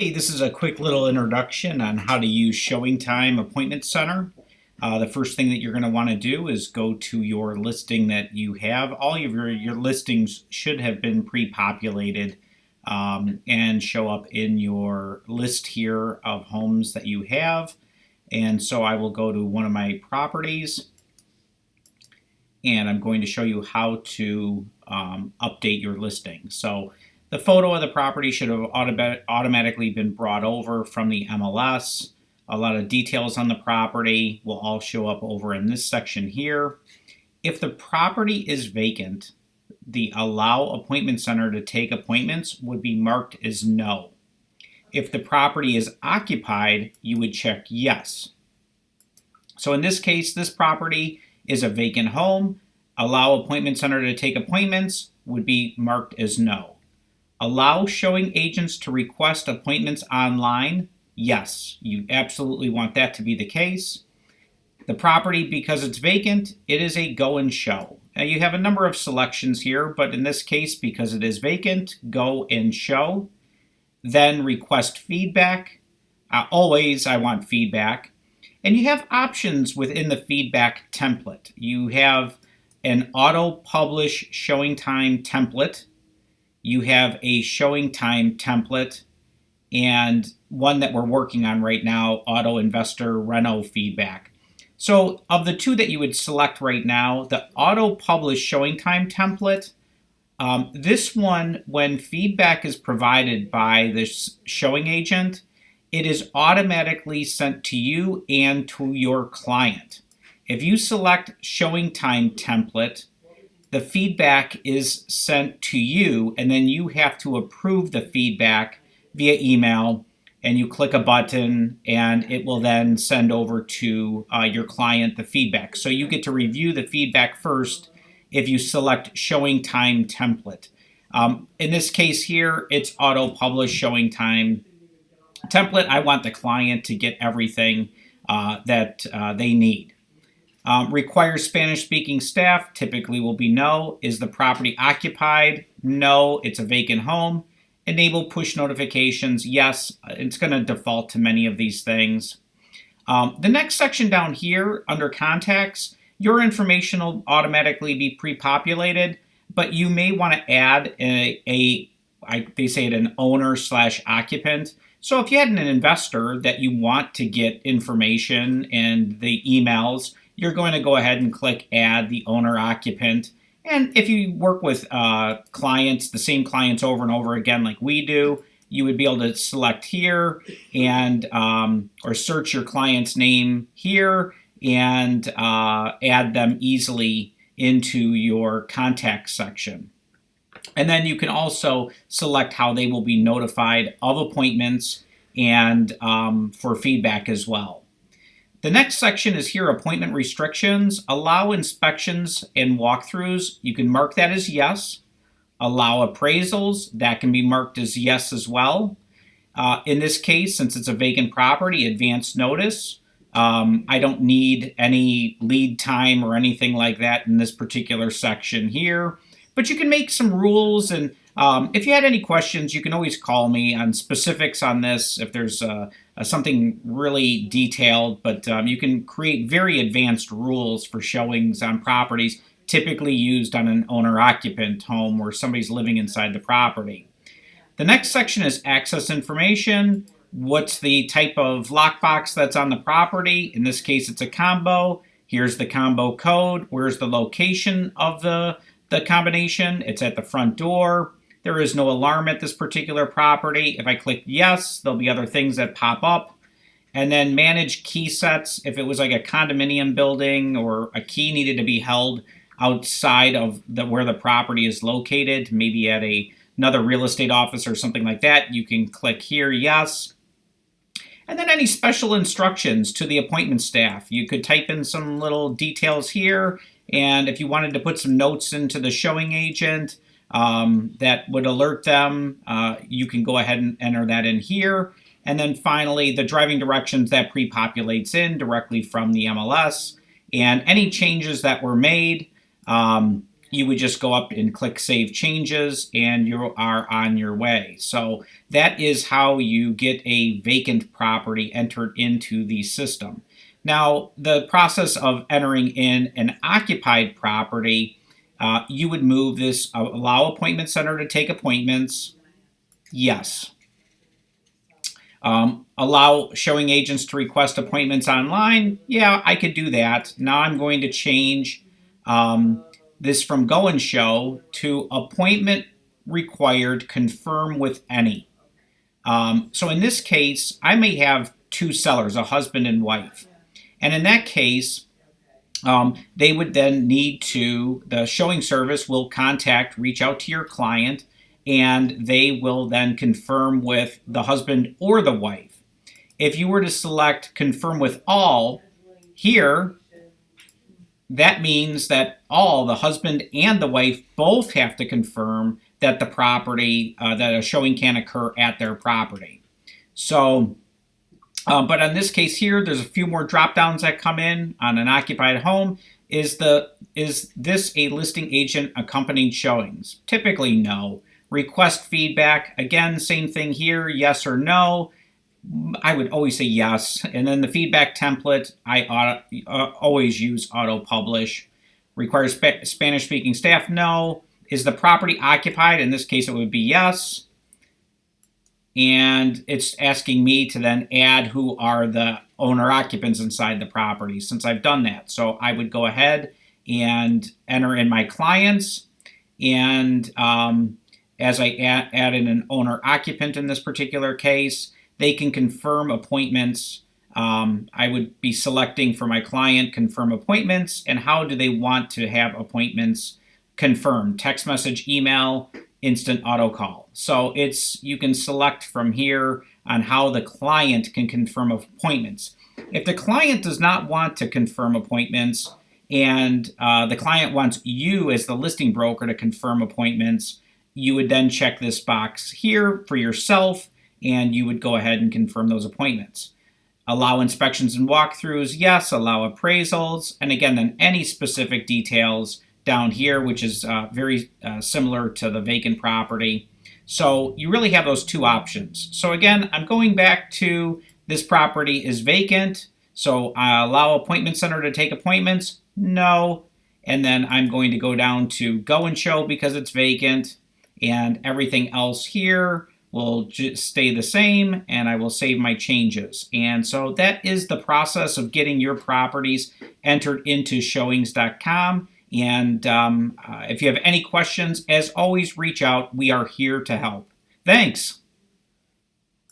Hey, this is a quick little introduction on how to use ShowingTime Appointment Center. The first thing that you're going to want to do is go to your listing that you have. All of your listings should have been pre-populated and show up in your list here of homes that you have. And so I will go to one of my properties and I'm going to show you how to update your listing. So the photo of the property should have automatically been brought over from the MLS. A lot of details on the property will all show up over in this section here. If the property is vacant, the Allow Appointment Center to Take Appointments would be marked as no. If the property is occupied, you would check yes. So in this case, this property is a vacant home. Allow Appointment Center to Take Appointments would be marked as no. Allow showing agents to request appointments online. Yes, you absolutely want that to be the case. The property, because it's vacant, it is a go and show. Now you have a number of selections here, but in this case, because it is vacant, go and show. Then request feedback. Always I want feedback. And you have options within the feedback template. You have an auto publish showing time template. You have a showing time template and one that we're working on right now, auto investor reno feedback. So of the two that you would select right now, the auto publish showing time template, this one, when feedback is provided by this showing agent, it is automatically sent to you and to your client. If you select showing time template, the feedback is sent to you, and then you have to approve the feedback via email, and you click a button, and it will then send over to your client the feedback. So you get to review the feedback first if you select showing time template. In this case here, it's auto publish showing time template. I want the client to get everything that they need. Requires Spanish-speaking staff, typically will be no. Is the property occupied? No, it's a vacant home. Enable push notifications, yes. It's going to default to many of these things. The next section down here, under contacts, your information will automatically be pre-populated, but you may want to add they say it an owner/occupant. So if you had an investor that you want to get information and the emails, you're going to go ahead and click add the owner occupant. And if you work with clients, the same clients over and over again like we do, you would be able to select here and or search your client's name here and add them easily into your contact section. And then you can also select how they will be notified of appointments and for feedback as well. The next section is here, appointment restrictions. Allow inspections and walkthroughs. You can mark that as yes. Allow appraisals. That can be marked as yes as well. In this case, since it's a vacant property, advance notice. I don't need any lead time or anything like that in this particular section here. But you can make some rules, and if you had any questions, you can always call me on specifics on this if there's something really detailed. But you can create very advanced rules for showings on properties typically used on an owner-occupant home where somebody's living inside the property. The next section is access information. What's the type of lockbox that's on the property? In this case, it's a combo. Here's the combo code. Where's the location of the combination? It's at the front door. There is no alarm at this particular property. If I click yes, there'll be other things that pop up. And then manage key sets. If it was like a condominium building or a key needed to be held outside of where the property is located, maybe at another real estate office or something like that, you can click here, yes. And then any special instructions to the appointment staff. You could type in some little details here, and if you wanted to put some notes into the showing agent that would alert them, you can go ahead and enter that in here. And then finally, the driving directions that pre-populates in directly from the MLS. And any changes that were made you would just go up and click Save Changes, and you are on your way. So that is how you get a vacant property entered into the system. Now, the process of entering in an occupied property, you would move this, allow appointment center to take appointments. Yes. Allow showing agents to request appointments online. Yeah, I could do that. Now I'm going to change this from Go and Show to appointment required, confirm with any. So in this case, I may have two sellers, a husband and wife. And in that case, they would then need to, the showing service will reach out to your client, and they will then confirm with the husband or the wife. If you were to select confirm with all here, that means that the husband and the wife both have to confirm that the property, that a showing can occur at their property. So, but in this case here, there's a few more drop downs that come in on an occupied home. Is this a listing agent accompanying showings? Typically, no. Request feedback, again, same thing here, yes or no. I would always say yes. And then the feedback template, I always use auto publish. Requires Spanish speaking staff, no. Is the property occupied? In this case, it would be yes. And it's asking me to then add who are the owner occupants inside the property since I've done that. So I would go ahead and enter in my clients, and as I add in an owner occupant in this particular case, they can confirm appointments. I would be selecting for my client confirm appointments, and how do they want to have appointments confirmed: text message, email, instant auto call. So you can select from here on how the client can confirm appointments. If the client does not want to confirm appointments, and the client wants you as the listing broker to confirm appointments, you would then check this box here for yourself, and you would go ahead and confirm those appointments. Allow inspections and walkthroughs, yes. Allow appraisals, and again, then any specific details down here, which is very similar to the vacant property. So you really have those two options. So again, I'm going back to this property is vacant. So allow appointment center to take appointments, no. And then I'm going to go down to Go and Show because it's vacant, and everything else here will just stay the same, and I will save my changes. And so that is the process of getting your properties entered into showings.com. And if you have any questions, as always, reach out. We are here to help. Thanks.